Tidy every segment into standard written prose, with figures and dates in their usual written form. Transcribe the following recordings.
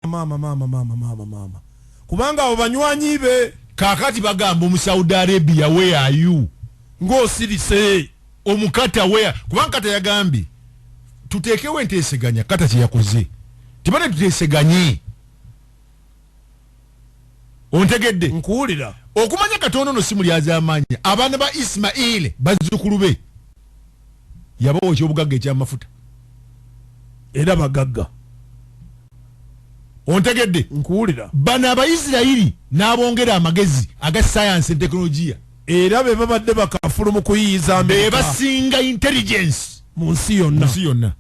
mama kubanga abo banywanyi be kakati bagamba mu Saudi Arabia where are you ng'osirise omukata where kubanga kata yagambye tuteekewo enteeseganya kata kye yakoze tibane tuteeseganye ontegedde nkuwulira okumanya Katonda no simu lyazamanya abaana ba Ismail bazzukulu be yabawo ekyobugagga ekyamafuta era bagagga ontegedde nkuwulira bana Abayisirayiri n'abongera amagezi aga science and technology era be babadde bakafulu mu kuyiyiza Amerika be basinga intelligence mu nsi yonna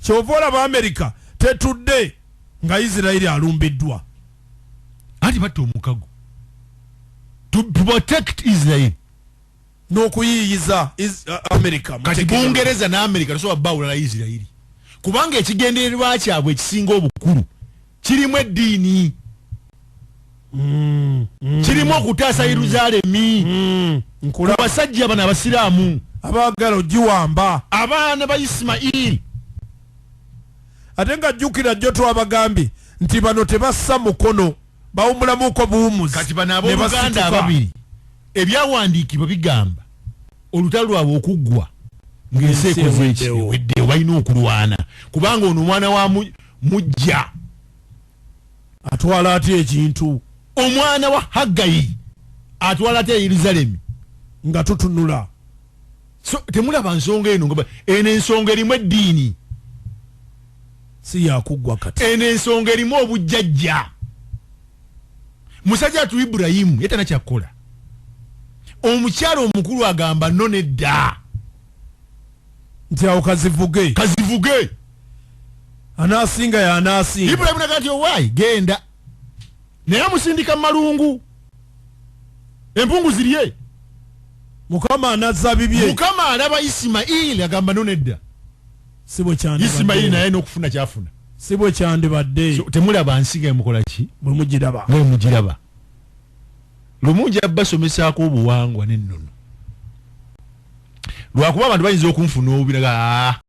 kyovola ba Amerika tetudde nga Isirayiri alumbiddwa ati batta omukago to protect Israel n'okuyiyiza Amerika kati Bungereza na Amerika tosobola bawula na Isirayiri kubanga ekigendererwa kyabwe ekisinga obukulu kirimu eddiini kirimu okutaasa Yeruzalemi abasajja bano abasiraamu abaagala ogiwamba abaana ba Ismail ate nga jjukira jjo twabagambye nti bano tebassa mukono bawumulamuko buwumuzi kati bano abooluganda ababiri ebyawandiikibwa bigamba olutalo lwabwe okuggwa ng'ensi ekoze ekiwedde balina okulwana kubanga ono omwana wa mujja atwala ati ekintu omwana wa Haggayi atwala ati Yeruzalemi nga tutunula so temulaba nsonga eno eno ensonga erimu eddiini si yakuggwa kati eno ensonga erimu obujjajja musajja atu Ibulayimu yetana kyakola omukyalo omukulu agamba no nedda nti awo kazivuge anaasinga ya anaasinga Ibulayimu nagati owaayi genda naye amusindika malungu empungu zirye Mukama anazza bibye Mukama alaba Ismail agamba no nedda sibwe kyandi Ismail naye n'okufuna kyafuna sibwe kyandi badde so, temulaba nsiga emukola ki bwe mugiraba lumungi abbasomesaako obuwangwa n'ennono lwakuba abantu bayinza okunfuna obubiraga